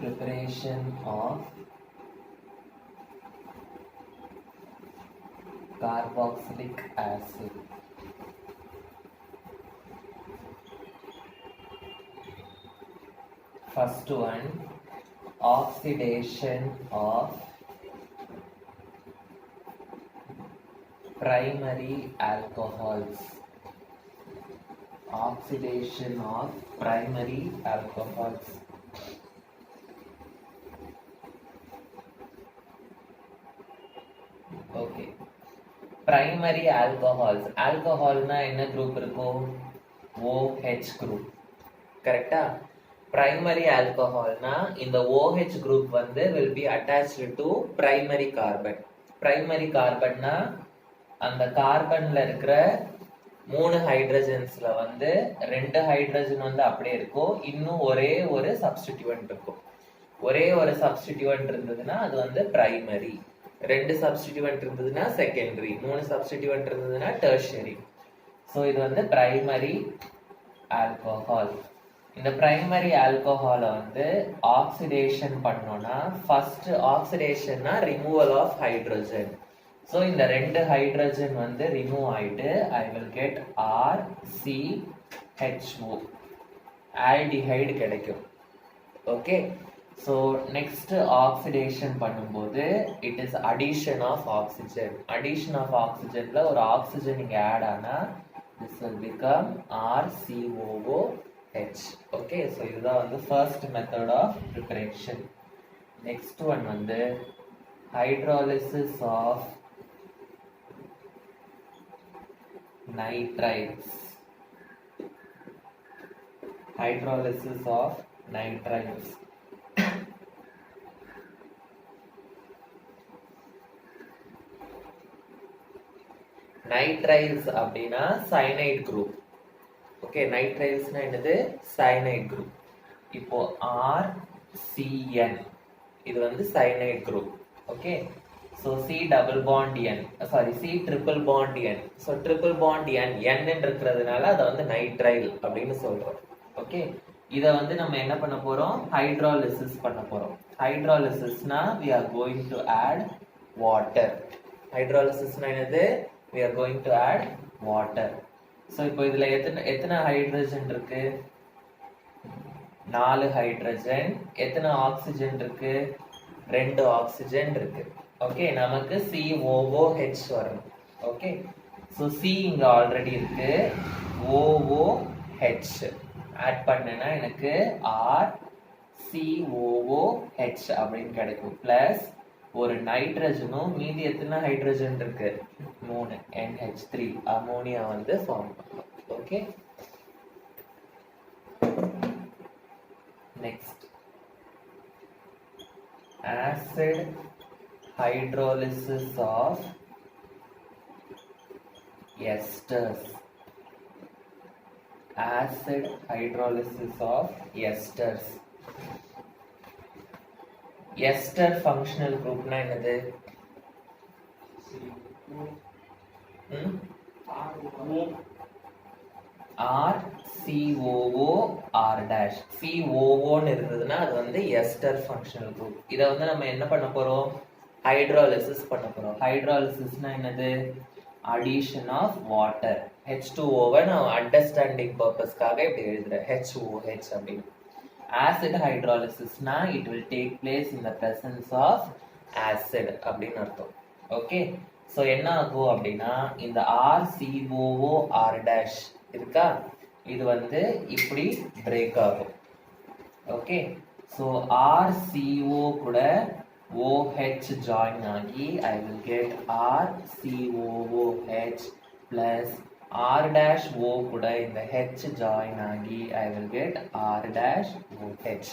preparation of carboxylic acid. First one, oxidation of primary alcohols. Oxidation of primary alcohols. Okay. Primary alcohols. Alcohol na enna group irukku? OH group. Correct? Primary alcohol na in the OH group will be attached to primary carbon. Primary carbon na அந்த கார்பன்ல இருக்கிற 3 ஹைட்ரஜன்ஸ்ல 2 hydrogen அப்படியே இருக்கும், இன்னும் ஒரே ஒரு சப்ஸ்டிட்யூவன்ட் இருக்கும். ஒரே ஒரு சப்ஸ்டிட்யூவன்ட் இருந்ததுன்னா அது பிரைமரி, 2 சப்ஸ்டிட்யூவன்ட் இருந்ததுன்னா செகண்டரி, 3 சப்ஸ்டிட்யூவன்ட் இருந்ததுன்னா டெர்ஷரி. ஸோ இது பிரைமரி ஆல்கோஹால். இந்த பிரைமரி ஆல்கோஹாலை ஆக்சிடேஷன் பண்ணோம்னா ஃபர்ஸ்ட் ஆக்சிடேஷன்னா ரிமூவல் ஆஃப் ஹைட்ரஜன். ஸோ இந்த 2 ஹைட்ரஜன் ரிமூவ் ஆயிட்டு I will get RCHO, aldehyde கிடைக்கும். ஓகே, ஸோ நெக்ஸ்ட் ஆக்சிடேஷன் பண்ணும்போது it is addition of oxygen. Addition of ஆக்சிஜன்ல ஒரு ஆக்சிஜன் இங்கே ஆட் ஆனா this will become RCOOH. Okay, so இதுதான் first method of preparation. Next one hydrolysis of nitrites. Hydrolysis of nitrites. Nitrites அப்படினா cyanide group. Okay, nitritesனா என்னது? cyanide group. இப்போ RCN இது cyanide group. Okay, so C double bond N, sorry C triple bond N. so triple bond N N இருக்கிறதுனால அதை nitrile அப்படின்னு சொல்றோம். Okay, இதை நம்ம என்ன பண்ண போறோம்? ஹைட்ராலிசிஸ் பண்ண போறோம். ஹைட்ராலிசிஸ்னா we are going to add water. ஹைட்ராலிசிஸ்னா என்னது? we are going to add water. so இப்போ இதுல எத்தனை ஹைட்ரஜன் இருக்கு? 4 ஹைட்ரஜன். எத்தனை ஆக்சிஜன் இருக்கு? 2 ஆக்சிஜன் இருக்கு. ஓகே, நமக்கு COOH வரணும். ஓகே, ஸோ C இங்க ஆல்ரெடி இருக்கு, OOH ஆட் பண்ணேன்னா எனக்கு RCOOH அப்படின்னு கிடைக்கும். பிளஸ் ஒரு நைட்ரஜனும், மீதி எத்தனை ஹைட்ரஜன் இருக்கு? 3 NH3 அமோனியா ஃபார்ம் பண்ணலாம். Okay, next acid hydrolysis of esters. Acid hydrolysis of esters. Ester functional group na என்னது? RCOOR dash. COO இருந்ததுன்னா அது எஸ்டர் ஃபங்க்ஷனல் குரூப். இதை நம்ம என்ன பண்ண போறோம்? ஹைட்ராலிசிஸ் பண்ண போறோம். ஹைட்ராலிசிஸ்னா என்னது? Addition of water. H2O நான் அண்டர்ஸ்டாண்டிங் பர்பஸ்க்காக இப்படி எழுதுறேன், HOH அப்படின்னு. ஆசிட் ஹைட்ராலிசிஸ்னா it will take place in the presence of acid அப்படின்னு அர்த்தம். ஓகே, ஸோ என்ன ஆகும் அப்படின்னா இந்த RCOOR dash இருக்கா, இது இப்படி பிரேக் ஆகும். ஓகே, ஸோ RCO கூட OH ஜாயின் ஆகி I will get RCOOH plus R-O கூட இந்த H ஜாயின் ஆகி I will get R-OH.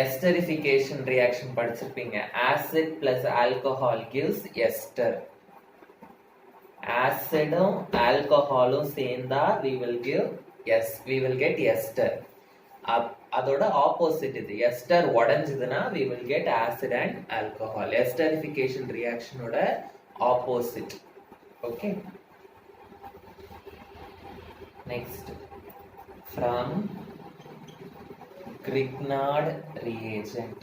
Esterification reaction படிச்சிருப்பீங்க. Acid plus alcohol gives ester. ஆசிடும் ஆல்கஹாலும் சேர்ந்தா we will get ester. அதோட ஆப்போசிட் இது. எஸ்டர் உடைஞ்சதுன்னா we will get acid and alcohol. Esterification ரியாக்ஷனோட opposite. Okay, next from Grignard reagent.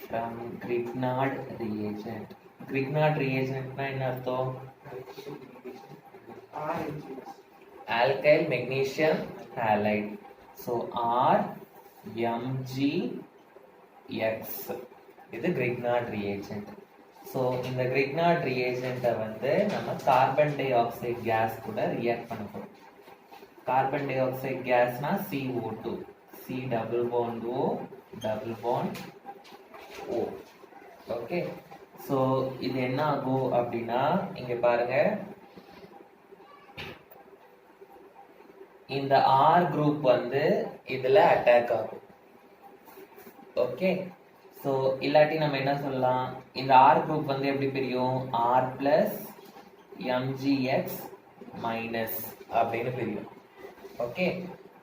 From Grignard reagent. Grignard reagent na enna artham? Alkyl magnesium halide. So RMgX. இது Grignard reagent. So இந்த Grignard reagent வந்து நம்ம carbon dioxide gas கூட react பண்ண போகிறோம். Carbon dioxide கேஸ்னா CO2, C double bond O double bond O. Okay, so இது என்ன ஆகும் அப்படின்னா இங்க பாருங்க, இந்த R குரூப் வந்து இதுல அட்டாக் ஆகும். ஓகே, ஸோ இல்லாட்டி நம்ம என்ன சொல்லலாம், இந்த R குரூப் வந்து எப்படி பிரியும், R பிளஸ் MgX மைனஸ் அப்படின்னு பிரியும். ஓகே,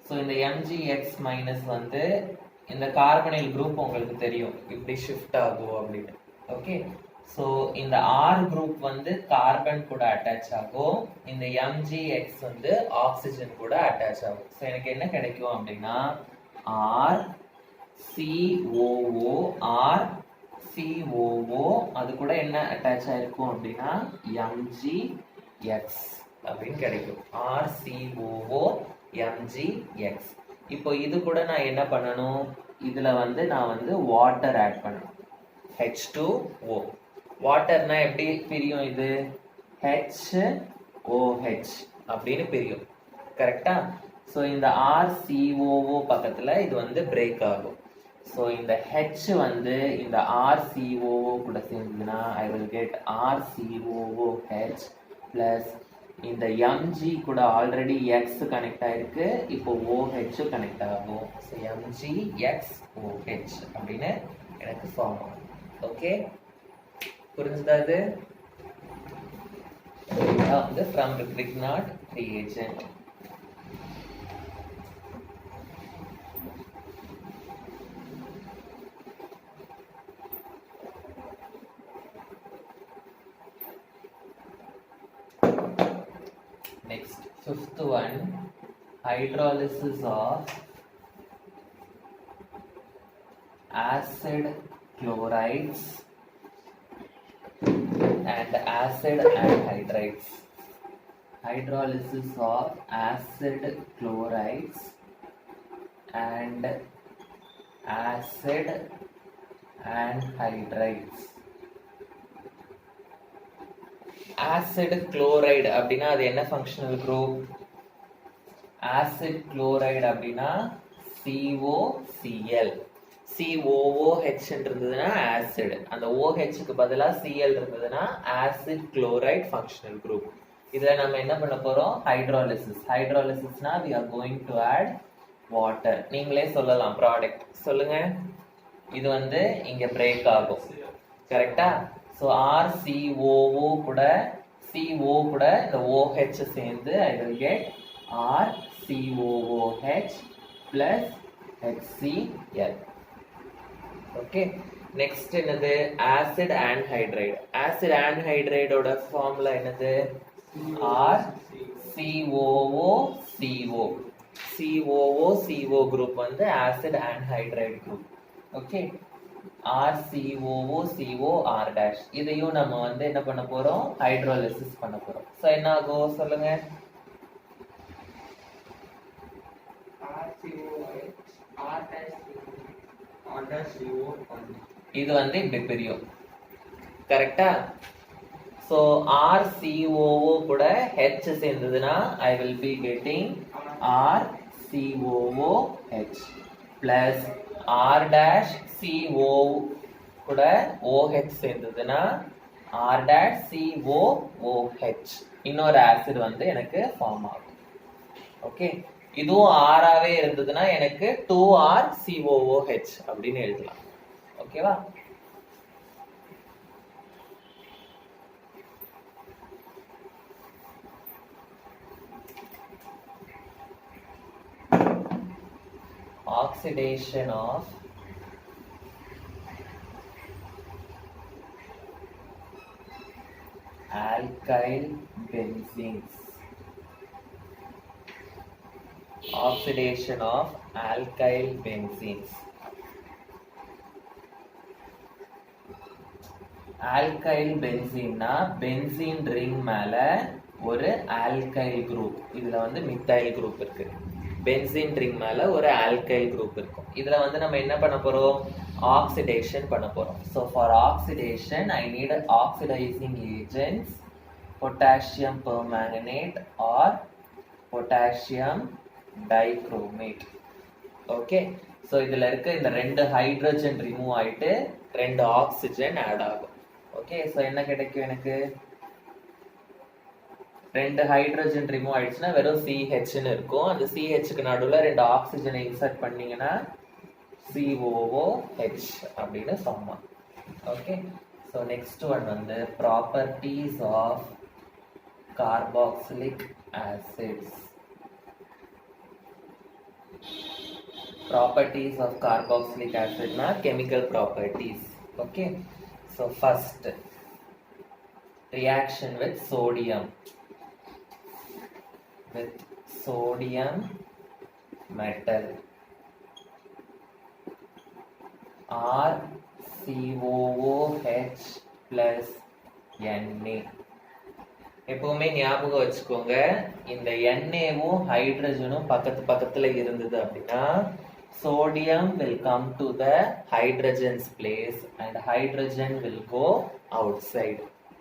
ஸோ இந்த MgX மைனஸ் வந்து இந்த கார்பனைல் குரூப் உங்களுக்கு தெரியும் இப்படி ஷிஃப்ட் ஆகும் அப்படின்னு. ஓகே, ஸோ இந்த R குரூப் வந்து கார்பன் கூட அட்டாச் ஆகும், இந்த MgX வந்து ஆக்சிஜன் கூட அட்டாச் ஆகும். ஸோ எனக்கு என்ன கிடைக்கும் அப்படின்னா R COO R COO அது கூட என்ன அட்டாச் ஆயிருக்கும் அப்படின்னா MgX அப்படின்னு கிடைக்கும். R COO MgX. இப்போ இது கூட நான் என்ன பண்ணணும், இதுல வந்து நான் வந்து வாட்டர் ஆட் பண்ணணும், H2O. வாட்டர்னா எப்படி பிரியும், இது HOH அப்படின்னு பிரியும். கரெக்டா? ஸோ இந்த RCOO பக்கத்துல இது வந்து பிரேக் ஆகும். ஸோ இந்த H வந்து இந்த RCOO கூட சேர்ந்ததுன்னா I will get RCOOH plus இந்த Mg கூட ஆல்ரெடி X கனெக்ட் ஆயிருக்கு, இப்போ OH கனெக்ட் ஆகும். ஸோ MgXOH அப்படின்னு எனக்கு ஃபார்ம் ஆகும். ஓகே, புரிஞ்சுதா? இது வந்து from Grignard reagent. Next, fifth one, hydrolysis of acid chlorides and acid anhydrides. Hydrolysis of acid chlorides and acid anhydrides. Acid chloride அப்படின்னா அது என்ன ஃபங்க்ஷனல் குரூப், ஆசிட் குளோரைடு அப்படின்னா COCl. COOH இருந்ததுன்னா ஆசிட், அந்த OHக்கு பதிலா Cl இருந்ததுன்னா ஆசிட் குளோரைடு ஃபங்க்ஷனல் குரூப். இதுல நம்ம என்ன பண்ண போறோம், hydrolysis. ஹைட்ராலிசிஸ்னா we are going to add water. நீங்களே சொல்லலாம் ப்ராடக்ட் சொல்லுங்க. இது வந்து இங்க பிரேக் ஆகும். கரெக்டா? ஸோ RCOO கூட CO கூட இந்த OH சேர்ந்து I will get RCOOH plus HCl. Okay, next என்னது, ஆசிட் ஆன்ஹைட்ரைடு. ஆசிட் ஆன்ஹைட்ரைடோட ஃபார்முலா என்னது, RCOOCO. COO குரூப் வந்து acid anhydride group. Okay, RCOO R'. இதையும் நம்ம வந்து என்ன பண்ண போறோம், ஹைட்ரோலிசிஸ் பண்ண போறோம். சோ என்ன ஆகும் சொல்லுங்க, இது வந்து இப்படி பிரியும். கரெக்டா? சோ RCOO கூட H சேர்ந்ததுன்னா I will be getting RCOOH plus R'CO கூட OH சேர்ந்ததுன்னா R'COOH. இன்னொரு ஆசிட் வந்து எனக்கு ஃபார்ம் ஆகும். ஓகே, இதுவும் ஆறாவே இருந்ததுன்னா எனக்கு 2RCOOH அப்படின்னு எழுதலாம். ஓகேவா? Oxidation of alkyl benzenes. oxidation of alkyl benzenes. Alkyl பென்சீன்னா பென்சீன் ரிங் மேல ஒரு ஆல்கைல் குரூப், இதுல வந்து மித்தைல் குரூப் இருக்கு. பென்சீன் ரிங் மேல ஒரு ஆல்கைல் குரூப் இருக்கும். இதுல வந்து நம்ம என்ன பண்ண போறோம், ஆக்சிடேஷன் பண்ண போறோம். So for oxidation I need oxidising agents, potassium permanganate R potassium dichromate. Okay, so இதுல இருக்க இந்த 2 ஹைட்ரஜன் ரிமூவ் ஆயிட்டு 2 ஆக்சிஜன் ஆட் ஆகும். ஓகே, ஸோ என்ன கிடைக்கும் எனக்கு, 2 ஹைட்ரஜன் ரிமூவ் ஆயிடுச்சுன்னா வெறும் CHன்னு இருக்கும். அந்த CHக்கு நடுவில் 2 ஆக்சிஜனை இன்சர்ட் பண்ணீங்கன்னா COOH அப்படின்னு சொன்னோம். ஓகே, ஸோ நெக்ஸ்ட் ஒன் வந்து properties of carboxylic acids. Properties of carboxylic acid na chemical properties. Okay, so first reaction with sodium metal RCOOH plus Na. எப்பவுமே ஞாபகம் வச்சுக்கோங்க, இந்த என்ஏவும் ஹைட்ரஜனும் பக்கத்துல இருந்தது அப்படின்னா sodium will come to the hydrogen's place and hydrogen will go outside.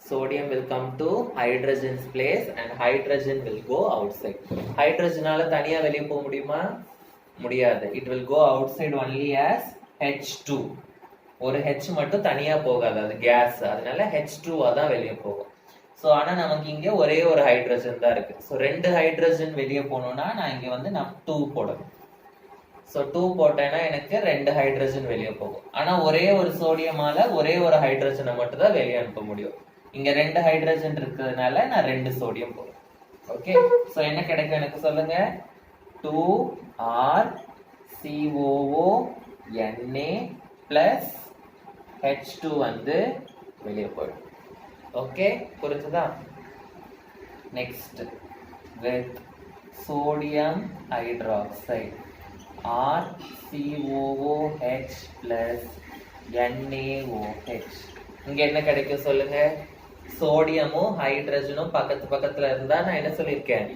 Sodium will come to hydrogen's place and hydrogen will go outside. ஹைட்ரஜனால தனியா வெளியே போக முடியுமா? முடியாது. It will go outside only as H2. ஒரு H மட்டும் தனியா போகாது, அது கேஸ், அதனால H2 தான் வெளியே போகும். ஸோ ஆனால் நமக்கு இங்கே ஒரே ஒரு ஹைட்ரஜன் தான் இருக்கு. ஸோ 2 ஹைட்ரஜன் வெளியே போகணும்னா நான் இங்கே வந்து நான் 2 போடணும். ஸோ 2 போட்டேன்னா எனக்கு 2 ஹைட்ரஜன் வெளியே போகும். ஆனால் ஒரே ஒரு சோடியமால ஒரே ஒரு ஹைட்ரஜனை மட்டும் தான் வெளியே அனுப்ப முடியும். இங்க 2 ஹைட்ரஜன் இருக்கிறதுனால நான் 2 சோடியம் போடுறேன். ஓகே, ஸோ என்ன கிடைக்கும் எனக்கு சொல்லுங்க, 2RCOONA plus H2 வந்து வெளியே போயிடும். ஓகே, புரிஞ்சுதா? Next with sodium hydroxide RCOOH plus NaOH. இங்க என்ன கிடைக்கும் சொல்லுங்க, சோடியமும் ஹைட்ரஜனும் பக்கத்துல இருந்தா நான் என்ன சொல்லியிருக்கேன்,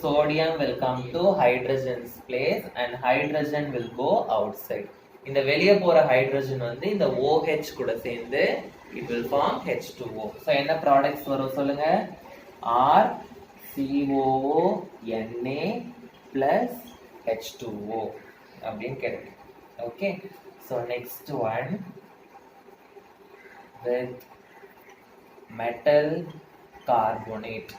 sodium will come to hydrogen's place and hydrogen will go outside. இந்த வெளியே போற ஹைட்ரஜன் வந்து இந்த OH கூட சேர்ந்து it will form H2O. so என்ன ப்ராடக்ட்ஸ் வரும் சொல்லுங்க, RCOONA plus H2O அப்படின்னு கிடைக்கும். Okay, so next one with metal carbonate.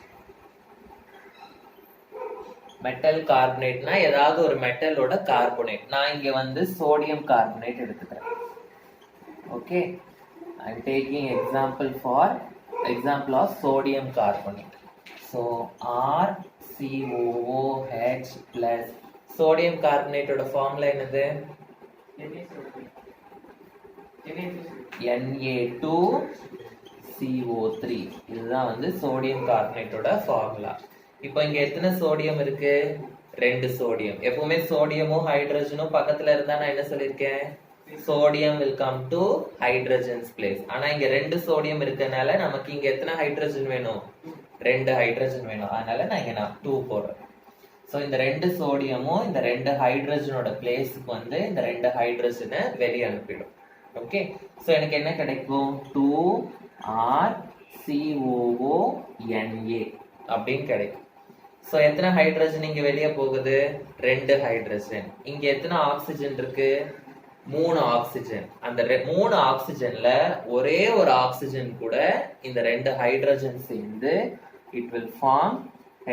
Metal கார்பனேட்னா ஏதாவது ஒரு மெட்டலோட கார்பனேட். நான் இங்க வந்து சோடியம் கார்பனேட் எடுத்துக்கிறேன். Okay, I am taking example of sodium carbonate. So RCOOH plus sodium கார்பனேட்டோட ஃபார்முலா என்னது, Na2CO3. இதுதான் வந்து சோடியம் கார்பனேட்டோட ஃபார்முலா. இப்போ இங்க எத்தனை சோடியம் இருக்கு, 2 சோடியம். எப்பவுமே சோடியமும் ஹைட்ரஜனும் பக்கத்துல இருந்தா நான் என்ன சொல்லியிருக்கேன், sodium will come to hydrogen's place. ஆனா இங்க 2 சோடியம் இருக்கனால நமக்கு இங்க எத்தனை ஹைட்ரஜன் வேணும், 2 ஹைட்ரஜன் வேணும். அதனால நான் இங்க 2 போடுறேன். ஸோ இந்த 2 சோடியமும் இந்த 2 ஹைட்ரஜனோட பிளேஸுக்கு வந்து இந்த 2 ஹைட்ரஜனை வெளியே அனுப்பிடும். ஓகே, ஸோ எனக்கு என்ன கிடைக்கும், 2RCOONA அப்படின்னு கிடைக்கும். ஸோ எத்தனை ஹைட்ரஜன் இங்க வெளியே போகுது, 2 ஹைட்ரஜன். இங்க எத்தனை ஆக்சிஜன் இருக்கு, 3 ஆக்சிஜன். அந்த 3 ஆக்சிஜன்ல ஒரே ஒரு ஆக்சிஜன் கூட இந்த 2 ஹைட்ரஜன் சேர்ந்து it will form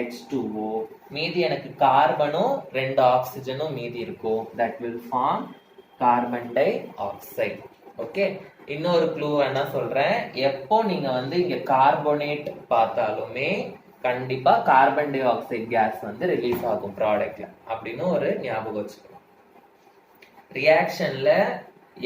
H2O. மீதி எனக்கு கார்பனும் 2 ஆக்சிஜனும் மீதி இருக்கும், that will form carbon di oxide. Okay, இன்னொரு க்ளூ வேணா சொல்றேன், எப்போ நீங்க வந்து இங்க கார்பனேட் பார்த்தாலுமே கண்டிப்பா கார்பன் டை ஆக்சைடு கேஸ் வந்து ரிலீஸ் ஆகும் ப்ராடக்ட்ல அப்படின்னு ஒரு ஞாபகம் வச்சுக்கணும். ரியாக்ஷன்ல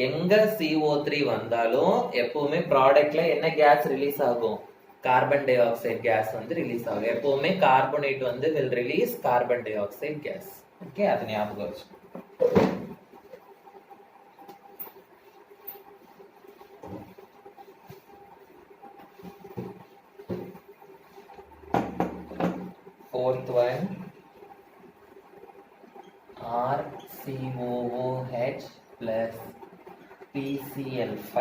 எங்க CO3 வந்தாலும் எப்பவுமே ப்ராடக்ட்ல என்ன கேஸ் ரிலீஸ் ஆகும், கார்பன் டை ஆக்சைடு கேஸ் வந்து ரிலீஸ் ஆகும். எப்பவுமே கார்பனேட் வந்து will release carbon dioxide gas. Okay, அது ஞாபகம் வச்சு. Fourth one, RCOOH plus PCl5.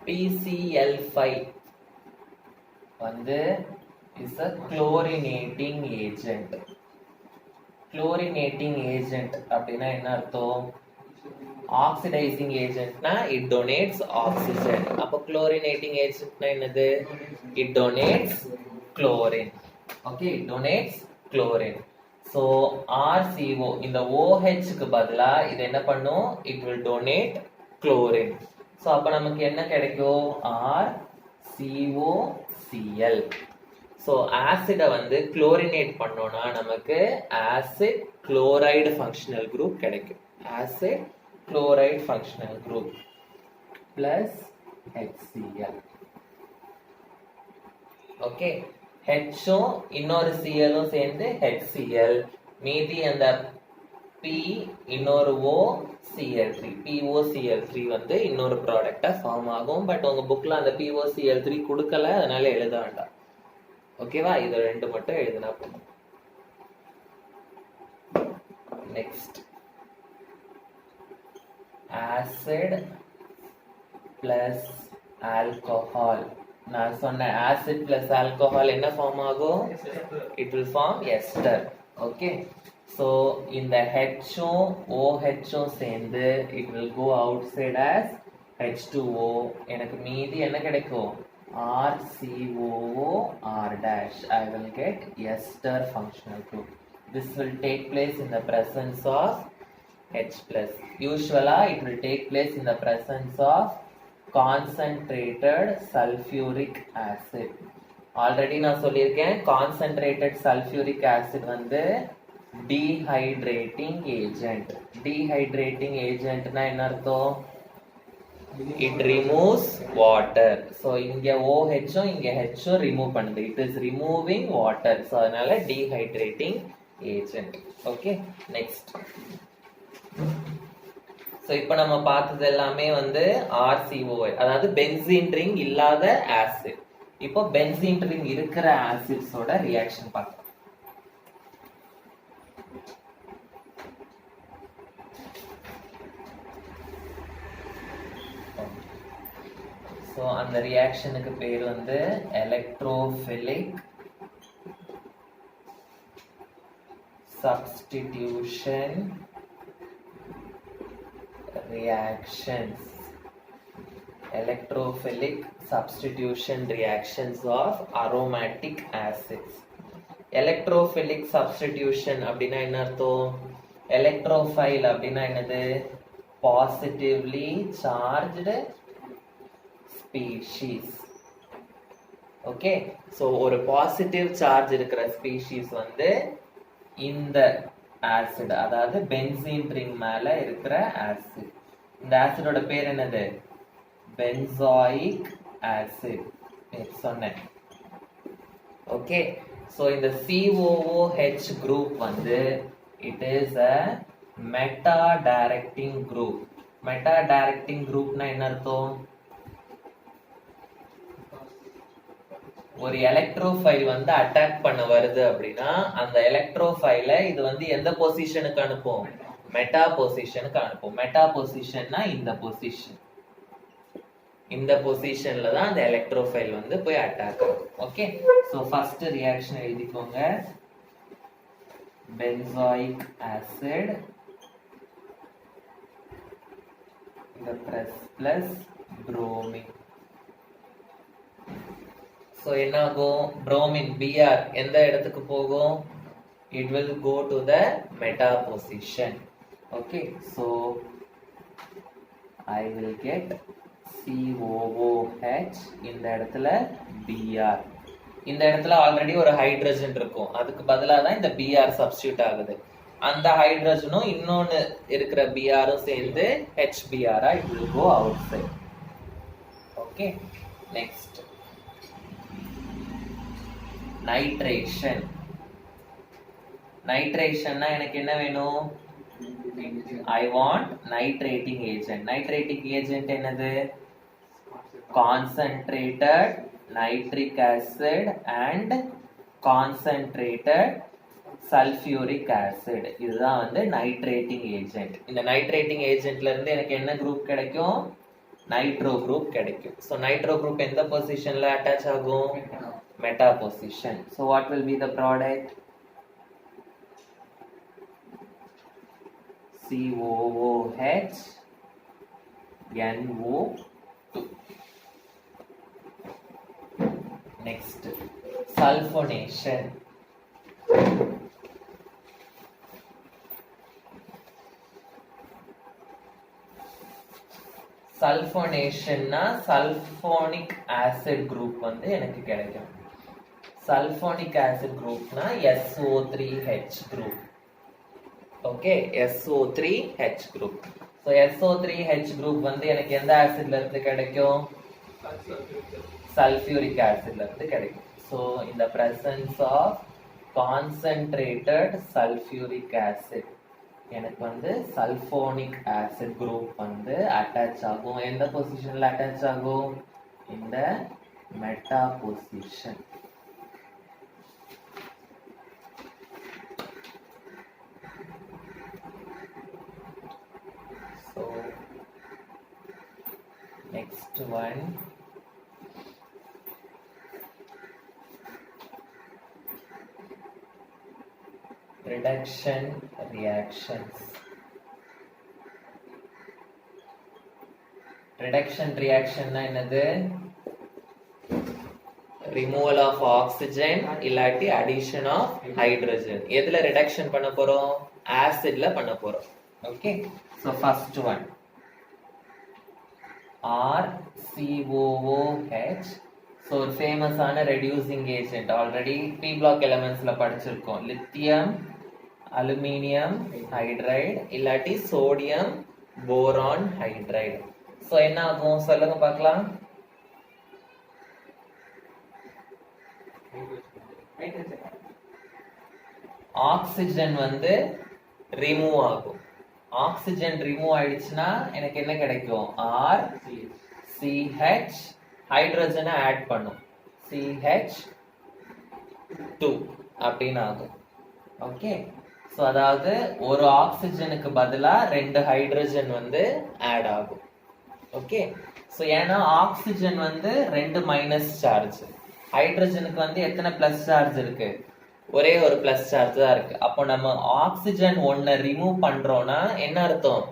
PCl5 வந்து is a chlorinating agent. Chlorinating agent அப்படின்னா என்ன அர்த்தம்? Oxidizing agent na it donates oxygen. அப்போ chlorinating agent na என்னது? It donates chlorine. Okay, it donates chlorine. So RCO இந்த OH க்கு பதிலா இது என்ன பண்ணும்? It will donate chlorine. So அப்ப நமக்கு என்ன கிடைக்கும்? RCOCl. So acid வந்து chlorinate பண்ணோம்னா நமக்கு acid chloride functional group கிடைக்கும். Acid chloride functional group plus HCl. Okay, H இன்னொரு Cl சேர்ந்து HCl, மீதி அந்த P இன்னொரு O Cl3, POCl3 வந்து இன்னொரு ப்ராடக்டா ஃபார்ம் ஆகும். பட் உங்க புக்ல அந்த POCl3 கொடுக்கல, அதனால எழுத வேண்டாம். ஓகேவா, இது ரெண்டு மட்டும் எழுதினா போதும். Next, acid plus alcohol. நான் சொன்ன acid plus alcohol என்ன ஃபார்ம் ஆகும்? It will form ester. Okay, so இந்த HO OH சேர்ந்து it will go outside as H2O. எனக்கு மீதி என்ன கிடைக்கும்? RCOO R dash. I will get ester functional group. This will take place in the presence of H plus. Usually it will take place in the presence of concentrated sulfuric acid. Already நான் சொல்லியிருக்கேன், concentrated sulfuric acid வந்து dehydrating agent. Dehydrating agent na என்ன அர்த்தம்? It removes water. So இங்க OH இங்க H remove பண்ணுது. It is removing water. So அதனால dehydrating agent. Okay, next. So இப்போ நம்ம பார்த்தது எல்லாமே வந்து RCOH, அதாவது பென்சீன் ரிங் இல்லாத ஆசிட். இப்போ பென்சீன் ரிங் இருக்கிற ஆசிட்ஸோட ரியாக்ஷன் பார்க்கலாம். ஸோ அந்த ரியாக்ஷனுக்கு பேர் வந்து electrophilic substitution reactions. Electrophilic substitution reactions of aromatic acids. Electrophilic substitution அப்படின்னா என்ன அர்த்தம்? Electrophile அப்படின்னா என்னது? Positively charged species. Okay, so ஒரு பாசிட்டிவ் சார்ஜ் இருக்கிற ஸ்பீஷீஸ் வந்து இந்த ஆசிட், அதாவது பென்சீன் ரிங் மேல இருக்கிற ஆசிட். இந்த ஆசிடோட பேர் என்னது? பென்சாயிக் ஆசிட் சொன்னேன். ஓகே, சோ இந்த COOH குரூப் வந்து it is a meta directing group. Meta directing குரூப்னா என்ன அர்த்தம்? ஒரு எலக்ட்ரோஃபைல் வந்து அட்டாக் பண்ண வருது அப்படின்னா அந்த எலக்ட்ரோஃபைல இது வந்து எந்த பொசிஷனுக்கு அனுப்பும்? மெட்டா பொசிஷனுக்கு அனுப்பும். மெட்டா பொசிஷன்னா இந்த பொசிஷன். இந்த பொசிஷன்ல தான் அந்த எலக்ட்ரோஃபைல் வந்து போய் அட்டாக் ஆகும். ஓகே, சோ ஃபர்ஸ்ட் ரியாக்ஷன் எழுதிக்கோங்க. பென்சாயிக் ஆசிட் இந்த பிளஸ் புரோமின். So என்ன ஆகும்? bromine Br எந்த இடத்துக்கு போகும்? It will go to the meta position. Okay, so I will get COOH இந்த இடத்துல Br. இந்த இடத்துல ஆல்ரெடி ஒரு ஹைட்ரஜன் இருக்கும், அதுக்கு பதிலா தான் இந்த Br சப்ஸ்டிட்யூட் ஆகுது. அந்த ஹைட்ரஜனும் இன்னொன்னு இருக்கிற Brம் சேர்ந்து HBr it will go outside. Okay, next. Nitration. நைட்ரேஷன்னா எனக்கு என்ன வேணும்? I want nitrating agent. Nitrating agent என்னது? Concentrated nitric acid and concentrated sulfuric acid. இதுதான் வந்து நைட்ரேட்டிங் ஏஜென்ட். இந்த நைட்ரேட்டிங் ஏஜென்ட்ல இருந்து எனக்கு என்ன குரூப் கிடைக்கும்? நைட்ரோ குரூப் கிடைக்கும். ஸோ நைட்ரோ குரூப் எந்த பொசிஷன்ல அட்டாச் ஆகும்? Meta position. So what will be the product? COOH NO2. Next, sulfonation. சல்ஃபோனேஷன்னா சல்ஃபோனிக் ஆசிட் குரூப் வந்து எனக்கு கிடைக்கும். சல்ஃபோனிக் ஆசிட் குரூப்னா SO3H group. Okay, SO3H group. So SO3H group வந்து எனக்கு எந்த ஆசிட்ல இருந்து கிடைக்கும்? சல்ஃபியூரிக் ஆசிட்ல இருந்து கிடைக்கும். ஸோ இந்த presence of concentrated sulphuric acid எனக்கு வந்து சல்ஃபோனிக் ஆசிட் குரூப் வந்து அட்டாச் ஆகும். எந்த பொசிஷன்ல அட்டாச் ஆகும்? இந்த meta position. So next one, reduction reactions. Reduction reaction na என்னது? removal of oxygen இல்லாட்டி addition of hydrogen. எதுல reduction பண்ண போறோம்? acidல பண்ண போறோம். Okay, so first one, RCOOH. So famous ஆன reducing agent already P block elementsல படிச்சிருக்கோம். lithium aluminium hydride இல்லாட்டி sodium boron hydride. So என்ன ஆகும் சொல்லுங்க பார்க்கலாம். ஆக்சிஜன் வந்து ரிமூவ் ஆகும். ஆக்சிஜன் ரிமூவ் ஆயிடுச்சுன்னா எனக்கு என்ன கிடைக்கும்? RCH ஹைட்ரஜனை ஆட் பண்ணும், CH2 அப்படின்னு ஆகும். ஓகே, ஸோ அதாவது ஒரு ஆக்சிஜனுக்கு பதிலா 2 ஹைட்ரஜன் வந்து ஆட் ஆகும். ஓகே, ஸோ ஏன்னா ஆக்சிஜன் வந்து 2 மைனஸ் சார்ஜ், ஹைட்ரஜனுக்கு வந்து எத்தனை பிளஸ் சார்ஜ் இருக்கு? ஒரே ஒரு பிளஸ் சார்ஜ் தான் இருக்கு. அப்போ நம்ம ஆக்சிஜன் ஒன்ன ரிமூவ் பண்றோம்னா என்ன அர்த்தம்?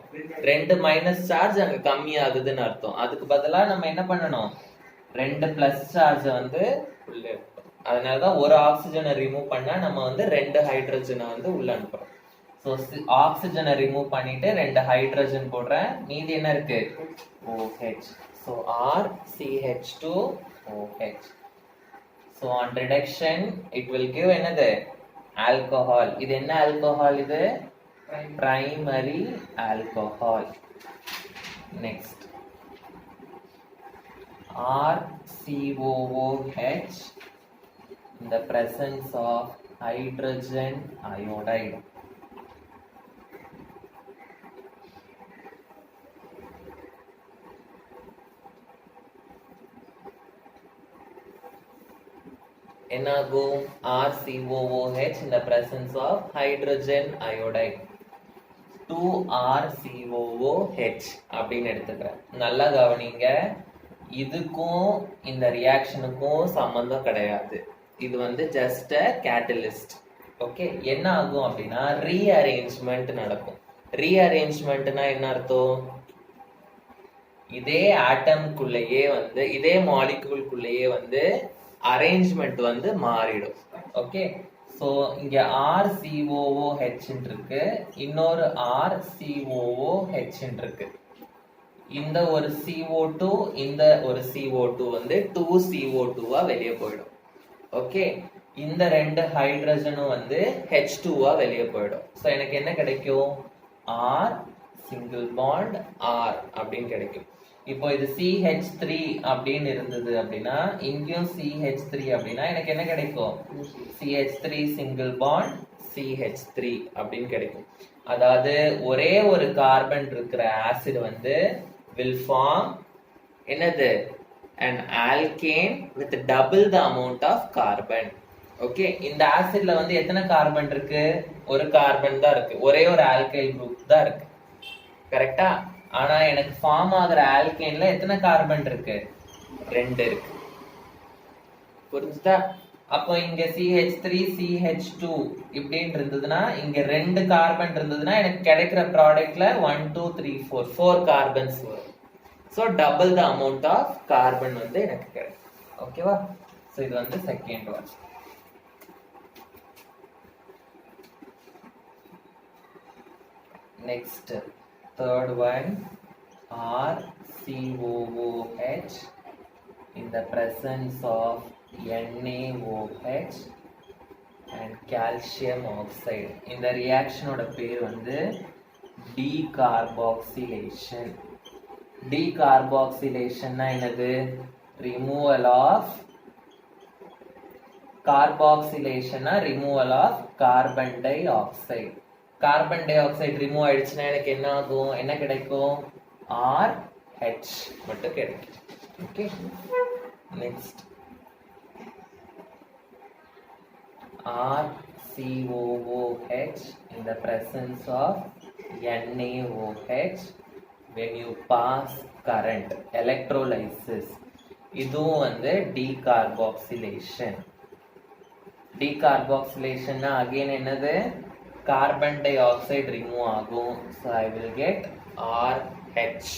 2 மைனஸ் சார்ஜ் அங்க கம்மி ஆகுதுன்னு அர்த்தம். அதுக்கு பதிலா நம்ம என்ன பண்ணணும்? 2 பிளஸ் சார்ஜ் வந்து உள்ள இருக்கும். அதனாலதான் ஒரு ஆக்சிஜனை ரிமூவ் பண்ணா நம்ம வந்து 2 ஹைட்ரஜனை வந்து உள்ள அனுப்புறோம். ஸோ ஆக்சிஜனை ரிமூவ் பண்ணிட்டு 2 ஹைட்ரஜன் போடுறேன், மீதி என்ன இருக்கு? OH. So RCH2OH. So on reduction it will give another alcohol. இது என்ன alcohol? இது primary alcohol. Next, RCOOH in the presence of hydrogen iodide. என்னாகும்? RCOOH in the presence of hydrogen iodide. 2RCOOH அப்படின்னு எடுத்துக்கிறேன். நல்லா கவனிங்க, இதுக்கும் இந்த ரியாக்ஷனுக்கும் சம்பந்தம் கிடையாது. இது வந்து ஜஸ்ட் அ கேட்டலிஸ்ட். ஓகே, என்ன ஆகும் அப்படின்னா ரீஅரேஞ்ச்மெண்ட் நடக்கும். ரீஅரேஞ்ச்மெண்ட்னா என்ன அர்த்தம்? இதே ஆட்டம்குள்ளேயே வந்து இதே மாலிக்யூல்குள்ளேயே வந்து அரேஞ்ச்மெண்ட் வந்து மாறிடும். ஓகே, ஸோ இங்க RCOOH இருக்கு, இன்னொரு RCOOH இருக்கு. இந்த ஒரு CO2 இந்த ஒரு CO2 வந்து 2CO2 வெளியே போயிடும். ஓகே, இந்த 2 ஹைட்ரஜனும் வந்து H2 வெளியே போயிடும். ஸோ எனக்கு என்ன கிடைக்கும்? R சிங்கிள் பாண்ட் R அப்படின்னு கிடைக்கும். இப்போ இது CH3 அப்படின்னு இருந்தது அப்படின்னா இங்கேயும் CH3 அப்படின்னா எனக்கு என்ன கிடைக்கும்? CH3 சிங்கிள் பாண்ட் CH3 அப்படின்னு கிடைக்கும். அதாவது ஒரே ஒரு கார்பன் இருக்கிற ஆசிட் வந்து will form என்னது? an alkane with double the amount of carbon. Okay, இந்த ஆசிட்ல வந்து எத்தனை கார்பன் இருக்கு? ஒரு கார்பன் தான் இருக்கு, ஒரே ஒரு ஆல்கைல் குரூப் தான் இருக்கு, கரெக்டா? ஆனா எனக்கு ஃபார்ம் ஆகுற ஆல்கேன்ல எத்தனை கார்பன் இருக்கு? 2 இருக்கு. புரிஞ்சுதா? அப்போ இங்க CH3 CH2 இப்படின்னு இருந்ததுன்னா இங்க 2 கார்பன் இருந்ததுன்னா எனக்கு கிடைக்கிற ப்ராடக்ட்ல 1 2 3 4 கார்பன்ஸ் வரும். So double the amount of carbon வந்து எனக்கு கிடைக்கும். ஓகேவா? ஸோ இது வந்து second one. Next, third one, RCOOH in the presence of NaOH and calcium oxide. இந்த ரியாக்ஷனோட பேர் வந்து decarboxylation. Decarboxylation என்னது? Removal of carboxylation, removal of carbon dioxide. Carbon di oxide remove ஆயிடுச்சுன்னா எனக்கு என்ன ஆகும்? என்ன கிடைக்கும்? RH மட்டும் கிடைக்கும். Okay, next RCOOH in the presence of NaOH when you pass current, electrolysis. இதுவும் வந்து decarboxylation. Decarboxylation அகைன் என்னது? கார்பன் டை ஆக்சைடு ரிமூவ் ஆகும். So I will get RH.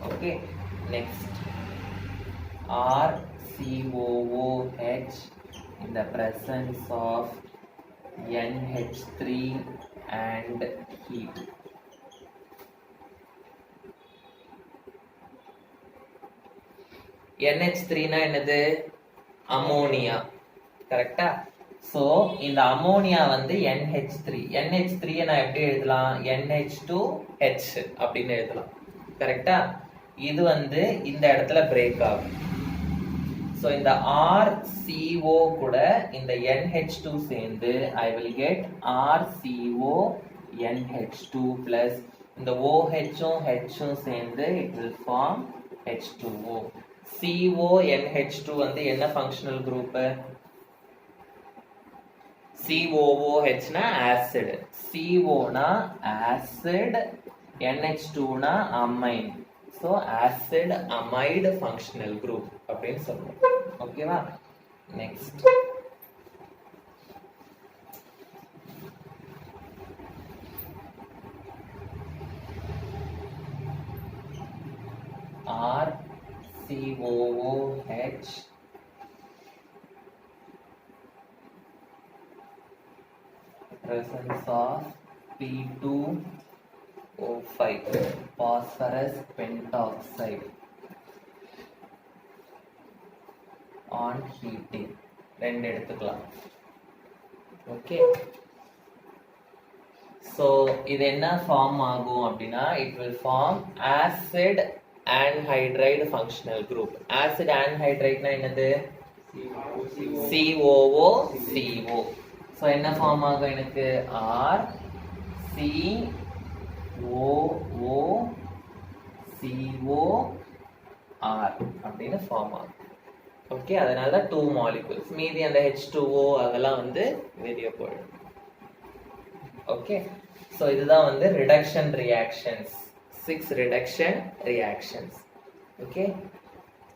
Okay, next RCOOH in the presence of NH3 and heat. NH3 னா என்னது? Ammonia, கரெக்டா? So இந்த ammonia வந்து NH3. NH3 நான் எப்படி எழுதலாம்? NH2H அப்படின்னு எழுதலாம், கரெக்டா? இது வந்து இந்த இடத்துல பிரேக் ஆகும். ஸோ இந்த RCO கூட இந்த NH2 சேர்ந்து I will get RCONH2 plus இந்த OHம் Hம் சேர்ந்து it will form H2O. CONH2 வந்து என்ன ஃபங்க்ஷனல் குரூப்? COOH னா ஆசிட், CO னா ஆசிட், NH2 னா amine. So acid amide functional group அப்படின்னு சொல்லுவோம். ஓகேவா? Next RCOOH presence of P2O5 phosphorus pentoxide on heating. ரெண்டு எடுத்துக்கலாம். ஓகே, ஸோ இது என்ன ஃபார்ம் ஆகும் அப்படின்னா it will form acid anhydride functional group. acid anhydride னா என்னது? COOCO. ஸோ என்ன ஃபார்ம் ஆகும் எனக்கு? RCOOCOR அப்படின்னு ஃபார்ம் ஆகும். ஓகே, அதனால தான் 2 மாலிகுல்ஸ். மீதி அந்த H2O அதெல்லாம் வந்து வெளியே போயிடும். ஓகே, ஸோ இதுதான் வந்து reduction reactions, 6 reduction reactions. Okay.